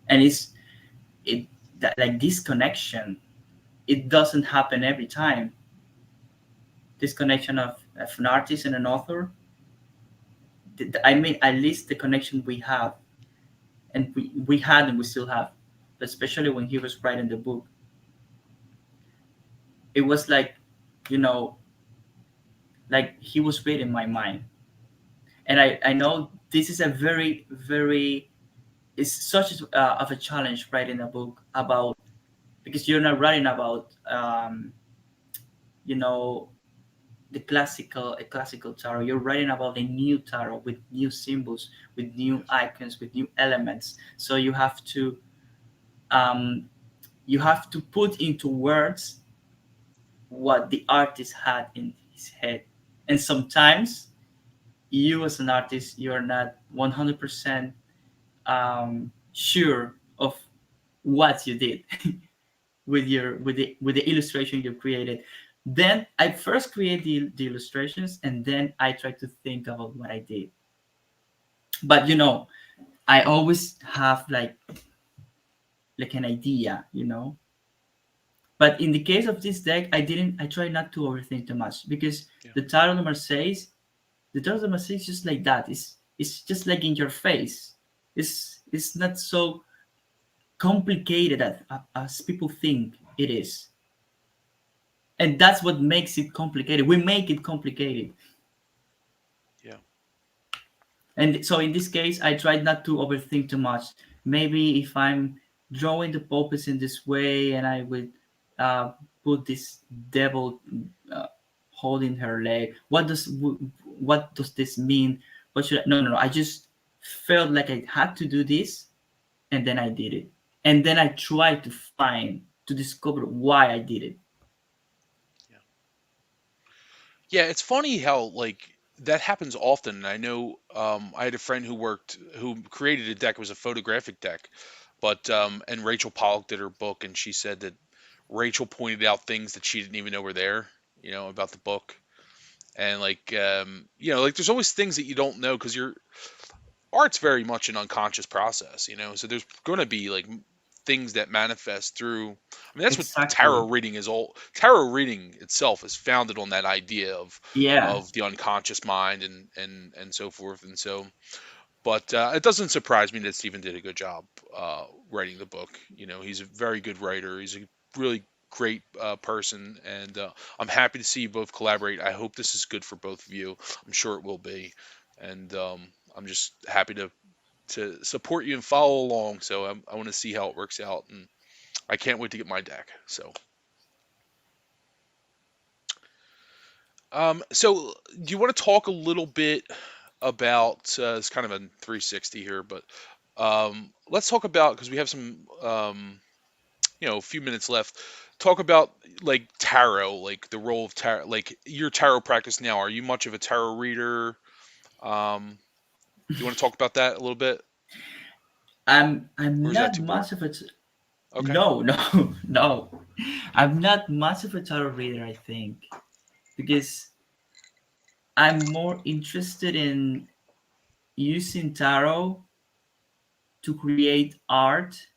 and it that, like, this connection. It doesn't happen every time. This connection of an artist and an author. I mean, at least the connection we have, and we had, and we still have, especially when he was writing the book. It was like, you know, like he was reading my mind. And I know this is a very, very, it's such of a challenge writing a book about, because you're not writing about, you know, a classical tarot. You're writing about a new tarot with new symbols, with new Yes. icons, with new elements. So um, you have to put into words what the artist had in his head. And sometimes you, as an artist, you're not 100% sure of what you did with the illustration you created. Then I first create the illustrations, and then I try to think about what I did. But I always have like an idea. But in the case of this deck, I try not to overthink too much, because Yeah. the tarot number says the tarot number says just like that. It's just like in your face. It's not so complicated as people think it is. And that's what makes it complicated. We make it complicated. Yeah. And so in this case, I tried not to overthink too much. Maybe if I'm drawing the pulpits in this way, and I would uh, put this devil uh, holding her leg, what does this mean? What should I, no, no, no. I just felt like I had to do this, and then I did it. And then I tried to discover why I did it. Yeah. Yeah. It's funny how, like, that happens often. And I know I had a friend who created a deck. It was a photographic deck, but and Rachel Pollack did her book, and she said that Rachel pointed out things that she didn't even know were there, about the book. And like like there's always things that you don't know because your art's very much an unconscious process. So there's going to be like things that manifest through. I mean, that's what Exactly. tarot reading is all. Tarot reading itself is founded on that idea of Yeah, the unconscious mind and so forth. And so, but it doesn't surprise me that Stephen did a good job writing the book. He's a very good writer. He's a really great person, and I'm happy to see you both collaborate. I hope this is good for both of you. I'm sure it will be, and I'm just happy to support you and follow along. So I want to see how it works out, and I can't wait to get my deck. So, so do you want to talk a little bit about? It's kind of a 360 here, but let's talk about because we have some a few minutes left. Talk about like tarot, like the role of tarot, like your tarot practice now. Are you much of a tarot reader? Do you want to talk about that a little bit, I'm or is that not too broad? much of a Okay. no, no, no. I'm not much of a tarot reader, I think, because I'm more interested in using tarot to create art.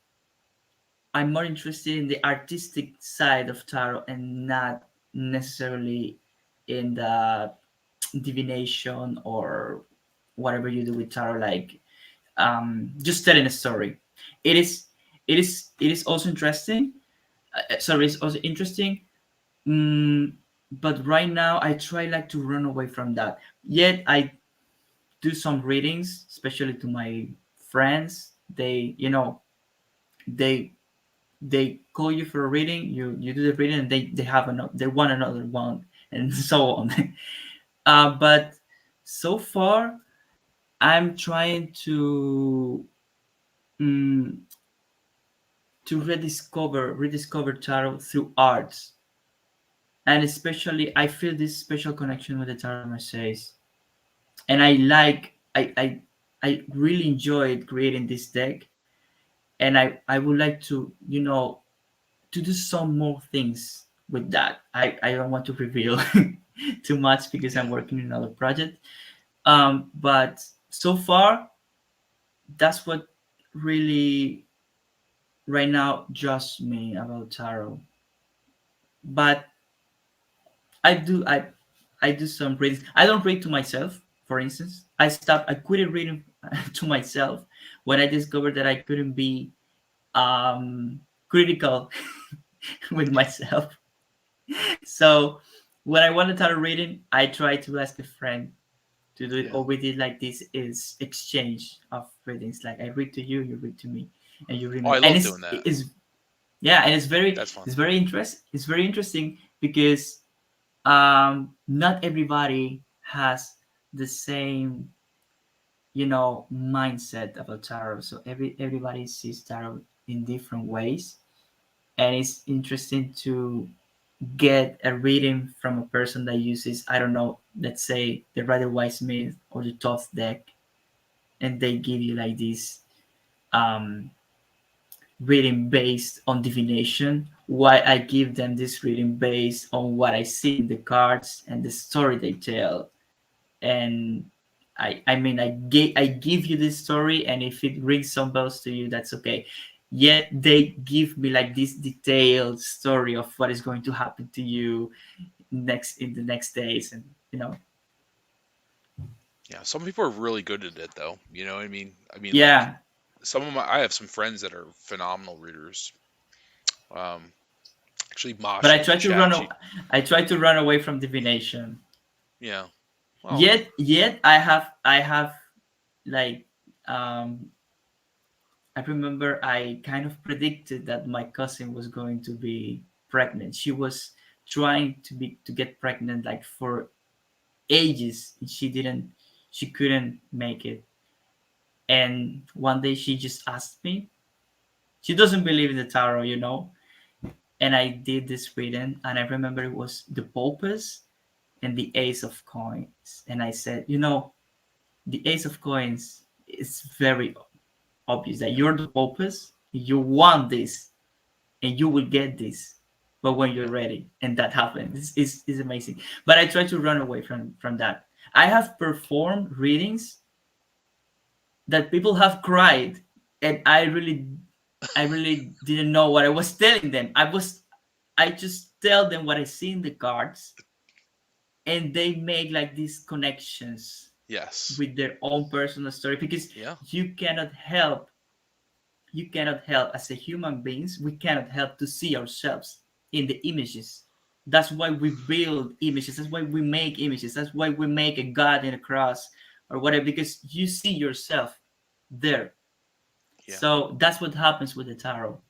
I'm more interested in the artistic side of tarot and not necessarily in the divination or whatever you do with tarot, like just telling a story. It is, it is also interesting. Sorry, it's also interesting. Mm, but right now, I try like to run away from that. Yet I do some readings, especially to my friends. They they call you for a reading. You do the reading, and they have another. They want another one, and so on. But so far, I'm trying mm, to rediscover tarot through arts, and especially I feel this special connection with the tarot Marseilles, and I really enjoyed creating this deck, and I would like to to do some more things with that. I don't want to reveal too much because I'm Yeah. working on another project. But so far, that's what really right now just me about tarot. But I do some readings. I don't read to myself. For instance, I quit reading to myself when I discovered that I couldn't be critical with myself. So when I wanted to start reading, I tried to ask a friend to do it, Yeah. or we did like this is exchange of readings. Like I read to you, you read to me, and you read Oh, me. I And love doing that. it's yeah, and That's fun. it's very interesting because not everybody has the same mindset about tarot. So everybody sees tarot in different ways, and it's interesting to get a reading from a person that uses, I don't know, let's say the Rider White Smith or the Thoth deck, and they give you like this um, reading based on divination. Why I give them this reading based on what I see in the cards and the story they tell. And I mean, I give you this story, and if it rings some bells to you, that's okay. Yet they give me like this detailed story of what is going to happen to you in the next days, and Yeah, some people are really good at it though. You know what I mean? I mean, like yeah. I have some friends that are phenomenal readers. Um, actually, But Masha in the chat, I try to run away from divination. yeah. Well, Yet I have like um I remember I kind of predicted that my cousin was going to be pregnant. She was trying to get pregnant like for ages. She couldn't make it. And one day she just asked me. She doesn't believe in the tarot. And I did this reading, and I remember it was the pulpus, and the Ace of Coins. And I said, the Ace of Coins is very obvious that you're the opus, you want this, and you will get this, but when you're Yeah. ready. And that happened. It's amazing. But I try to run away from that. I have performed readings that people have cried, and I really didn't know what I was telling them. I just tell them what I see in the cards, and they make like these connections Yes. with their own personal story, because Yeah. you cannot help as a human beings, we cannot help to see ourselves in the images. That's why we build images, that's why we make images, that's why we make a god in a cross or whatever, because you see yourself there. Yeah. So that's what happens with the tarot.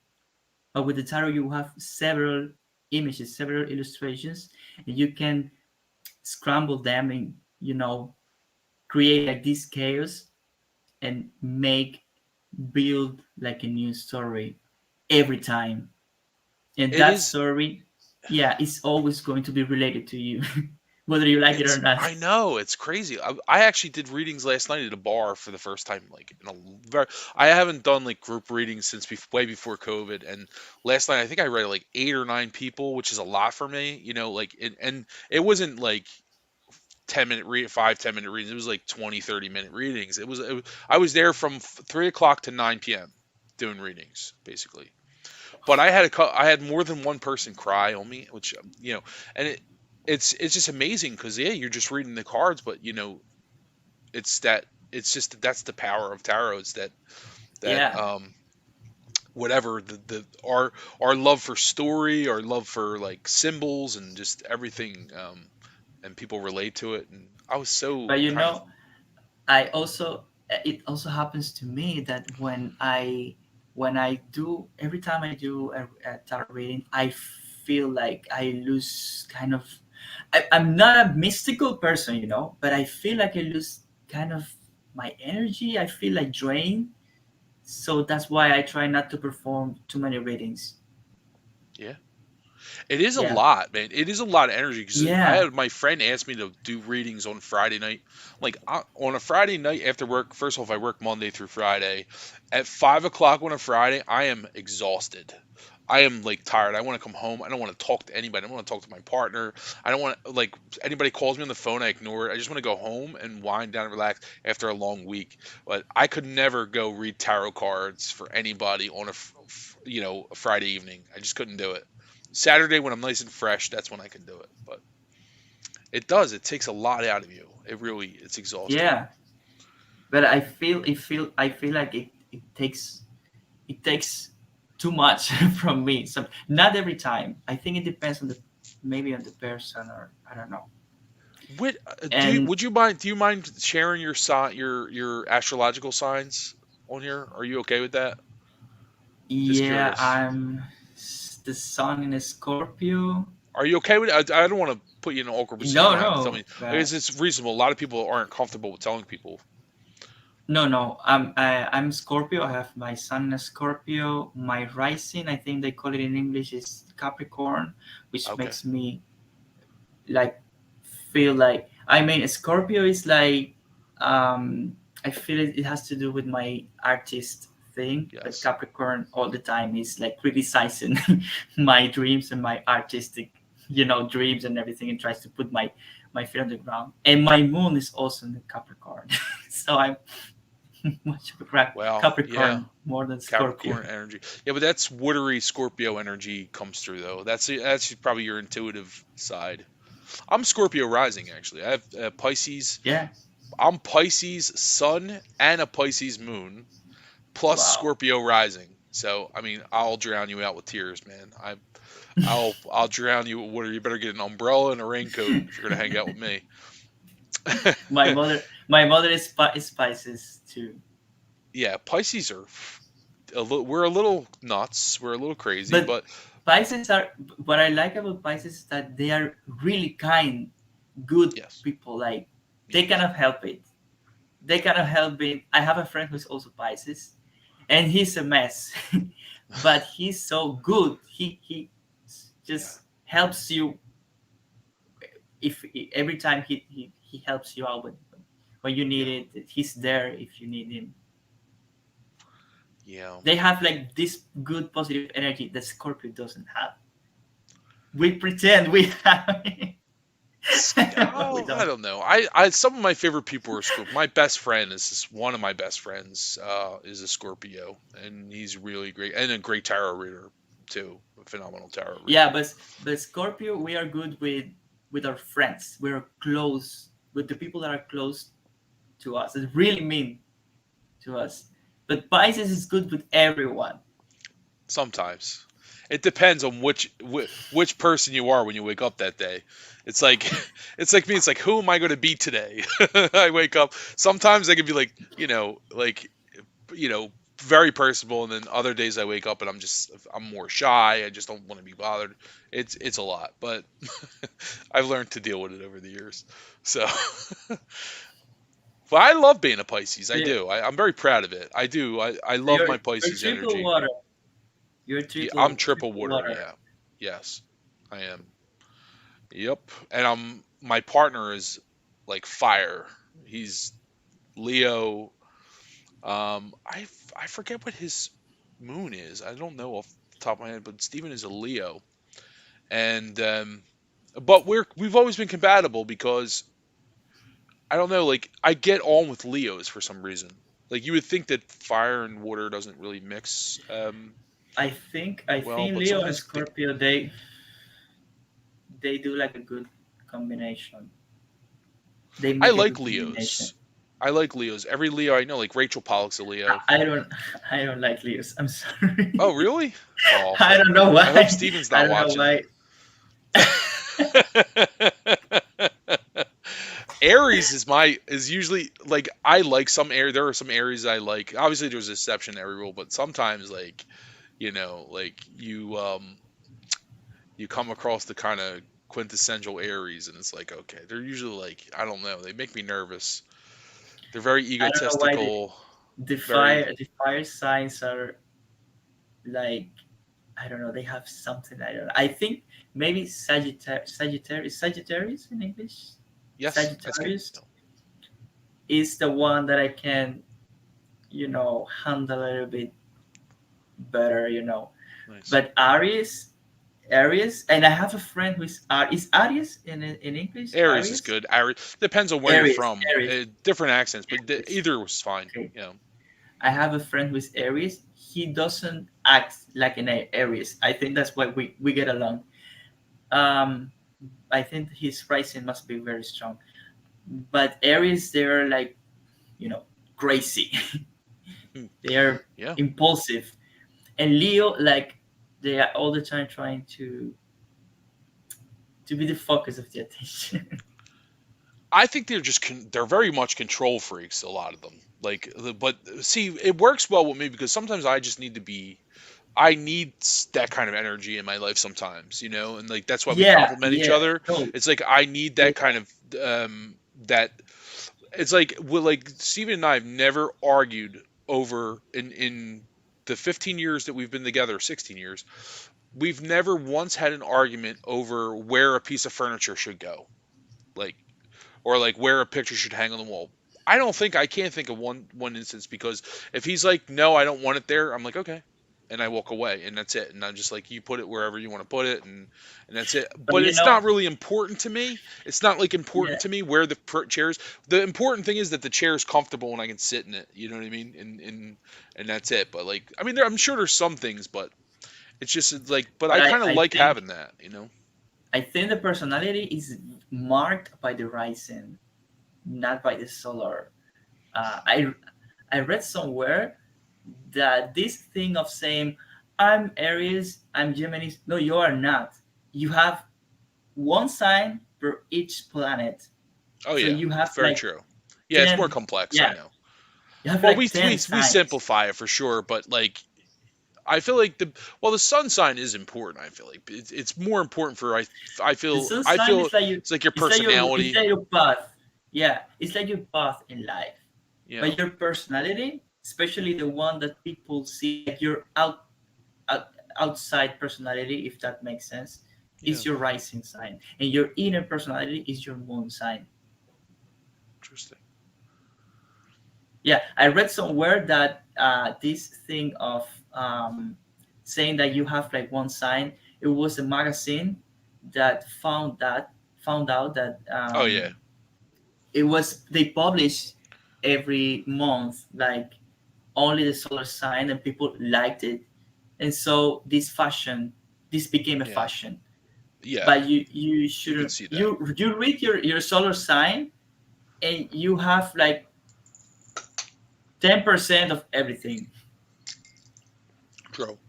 But with the tarot, you have several images, several illustrations, and you can scramble them and create like this chaos and build like a new story every time. And It that is. story, yeah, is always going to be related to you, whether you like it or It's. not. I know it's crazy. I actually did readings last night at a bar for the first time. Like in a very. I haven't done like group readings since way before COVID. And last night I think I read like 8 or 9 people, which is a lot for me. Like and it wasn't like 10-minute read 5 10-minute readings. It was like 20 30 minute readings. I was there from 3 o'clock to 9 p.m. doing readings basically. But I had more than one person cry on me, which and it's just amazing because yeah, you're just reading the cards, but it's that it's just that's the power of tarot. It's that Yeah, whatever our love for story, our love for like symbols and just everything, and people relate to it. And I was so but kind of I also it also happens to me that when I do every time I do a tarot reading, I feel like I lose kind of. I'm not a mystical person, but I feel like I lose kind of my energy. I feel like drained, so that's why I try not to perform too many readings. yeah. It is a Yeah, lot, man. It is a lot of energy because I yeah, had my friend ask me to do readings on Friday night. Like on a Friday night after work, first of all, if I work Monday through Friday, at 5 o'clock on a Friday, I am exhausted. I am like tired. I want to come home. I don't want to talk to anybody. I don't want to talk to my partner. I don't want to like anybody calls me on the phone. I ignore it. I just want to go home and wind down and relax after a long week. But I could never go read tarot cards for anybody on a Friday evening. I just couldn't do it. Saturday when I'm nice and fresh, that's when I can do it. But it does. It takes a lot out of you. It's exhausting. yeah. But I feel like it takes too much from me. So not every time. I think it depends on the maybe on the person, or I don't know. And Do you mind sharing your astrological signs on here? Are you okay with that? Just yeah, curious. I'm the sun in a Scorpio. Are you okay with it? I don't want to put you in an awkward position. You No, don't have to tell no, me. I guess it's reasonable. A lot of people aren't comfortable with telling people. no. I'm Scorpio. I have my sun in a Scorpio. My rising, I think they call it in English, is Capricorn, which Okay. makes me like feel like, I mean, Scorpio is like, I feel it has to do with my artist thing, but Yes. Capricorn all the time is like criticizing my dreams and my artistic dreams and everything, and tries to put my feet on the ground. And my moon is also in the Capricorn. So I'm much of a Well, yeah. Capricorn more than Scorpio. Capricorn energy. Yeah, but that's watery Scorpio energy comes through though. That's probably your intuitive side. I'm Scorpio rising actually. I have Pisces. Yeah. I'm Pisces sun and a Pisces moon plus Wow. Scorpio rising. So I mean, I'll drown you out with tears, man. I'll drown you with water. You better get an umbrella and a raincoat if you're gonna hang out with me. My mother is Pisces too. Yeah, Pisces are we're a little nuts. We're a little crazy, But but Pisces are, what I like about Pisces is that they are really kind, good yes, people. Like, they yes, cannot help it. They cannot help it. I have a friend who's also Pisces, and he's a mess, but he's so good. He yeah, just helps you if every time he helps you out when you need Yeah. it, he's there if you need him. Yeah. They have like this good positive energy that Scorpio doesn't have. We pretend we have it, but we Oh, I don't. don't know. I some of my favorite people are Scorpio. My best friend is one of my best friends is a Scorpio, and he's really great and a great tarot reader too. A phenomenal tarot Yeah, reader. but Scorpio, we are good with our friends. We're close with the people that are close to us. It's really mean to us. But Pisces is good with everyone. Sometimes it depends on which person you are when you wake up that day. It's like it's like me. It's like who am I going to be today? I wake up. Sometimes I can be like you know very personable, and then other days I wake up and I'm more shy. I just don't want to be bothered. It's a lot, but I've learned to deal with it over the years. So, but I love being a Pisces. So I do. I'm very proud of it. I do. I so love my you're Pisces triple energy. water. You're Yeah, I'm triple triple water. water. Yeah. Yes, I am. Yep. And my partner is like fire. He's Leo. I forget what his moon is. I don't know off the top of my head, but Steven is a Leo. And but we've always been compatible because I don't know, like I get on with Leos for some reason. Like you would think that fire and water doesn't really mix I think but Leo and sometimes Scorpio they do like a good combination. They I make a like good combination. Leos. I like Leos. Every Leo I know, like Rachel Pollack's a Leo. I don't I don't like Leos. I'm Oh, sorry. really? Oh, I don't know I hope why. Steven's I not don't know watching. why. Aries is usually like I like some air. There are some Aries I like. Obviously, there's an exception to every rule, but sometimes like like you come across the kind of quintessential Aries, and it's like okay, they're usually like I don't know. They make me nervous. They're very I don't know why egotistical. the Very fire signs are like, I don't know, they have something, I don't know. I think maybe Sagittarius in English. yes, that's good. Sagittarius is the one that I can, handle a little bit better. Nice. But Aries, and I have a friend who's is Aries in English? Aries is Aries? good. Aries depends on where you're Aries, from. Aries. Different accents, but Aries. either was fine. Okay. Yeah. I have a friend who's Aries. He doesn't act like an Aries. I think that's why we get along. Um, I think his rising must be very strong. But Aries, they're like, crazy. Hmm. They are Yeah. impulsive. And Leo, like, they are all the time trying to be the focus of the attention. I think they're very much control freaks. A lot of them, but see, it works well with me because sometimes I just need to be. I need that kind of energy in my life sometimes, and like that's why we Yeah, complement each yeah, other. totally. It's like I need Yeah. that kind of that. It's like Steven and I have never argued over in the 15 years that we've been together, 16 years. We've never once had an argument over where a piece of furniture should go. Like or like where a picture should hang on the wall. I can't think of one instance because if he's like, no, I don't want it there, I'm like, okay, and I walk away, and that's it. And I'm just like, you put it wherever you want to put it, and that's it. But But it's not really important to me. It's not like yeah, important to me where the chairs. The important thing is that the chair is comfortable and I can sit in it. You know what I mean? And that's it. But like, I mean, I'm sure there's some things, but it's like, but but I I, kind of I like think having that. I think the personality is marked by the rising, not by the solar. I read somewhere that this thing of saying I'm Aries, I'm Gemini. No, you are not. You have one sign per each planet. Oh So yeah, you have it's very like true. Yeah, it's more 10, complex. I yeah, know. you have Well, like we 10 we we signs. simplify it for sure, but like I feel like the sun sign is important. I feel like it's more important for I The feel sun I sign feel is like you it's like your it's personality. like your path. Yeah, it's like your path in life. Yeah, But your personality, especially the one that people see like your outside personality, if that makes sense. Yeah. is your rising sign, and your inner personality is your moon sign. Interesting. Yeah, I read somewhere that this thing of saying that you have like one sign, it was a magazine that found out that Oh yeah. it was they publish every month like only the solar sign, and people liked it, and so this became a Yeah. fashion. Yeah. But you You can shouldn't, see that. you read your solar sign, and you have like 10% of everything. True.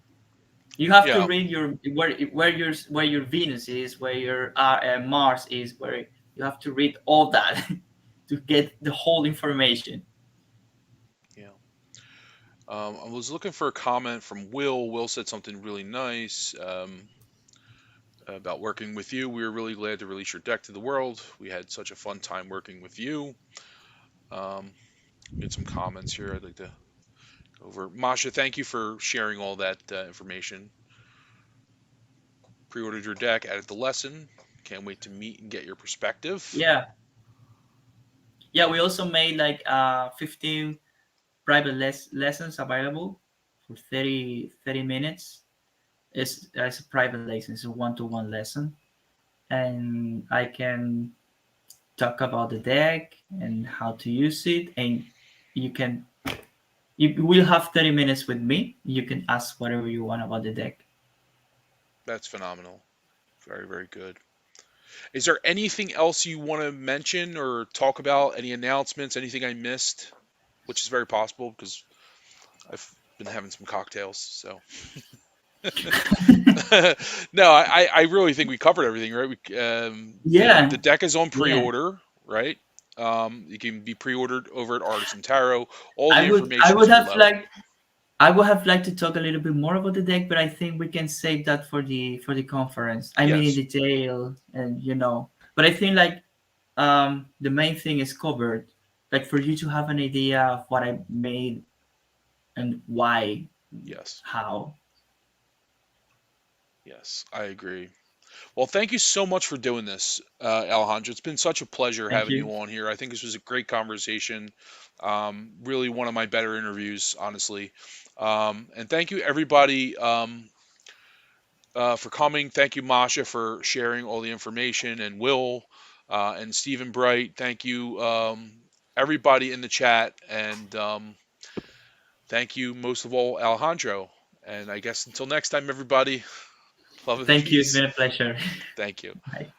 You have to Yeah. read your where your Venus is, where your Mars is, where you have to read all that to get the whole information. Yeah. I was looking for a comment from Will. Will said something really nice about working with you. We were really glad to release your deck to the world. We had such a fun time working with you. Um, we had some comments here I'd like to go over. Masha, thank you for sharing all that information. Pre-ordered your deck, added the lesson. Can't wait to meet and get your perspective. Yeah, yeah. We also made like 15 private lessons available for 30 minutes. It's a private lesson. It's a one-to-one lesson, and I can talk about the deck and how to use it, and you can you will have 30 minutes with me. You can ask whatever you want about the deck. That's phenomenal. Very, very good. Is there anything else you want to mention or talk about? Any announcements? Anything I missed? Which is very possible because I've been having some cocktails. So no, I really think we covered everything, right? The Yeah, deck is on yeah. pre-order, right? You can be pre-ordered over at Artisan Tarot. All the I information is would have below. liked I would have liked to talk a little bit more about the deck, but I think we can save that for the conference. I mean, in Yes, detail, and But I think like the main thing is covered. Like for you to have an idea of what I made and why, yes, how. yes. I agree. Well, thank you so much for doing this, Alejandro. It's been such a pleasure Thank having you. you on here. I think this was a great conversation. Really one of my better interviews, honestly. And thank you, everybody, for coming. Thank you, Masha, for sharing all the information, and Will and Stephen Bright. Thank you, everybody in the chat. And thank you, most of all, Alejandro. And I guess until next time, everybody, love and Thank you. It's peace. been a pleasure. Thank you. Bye.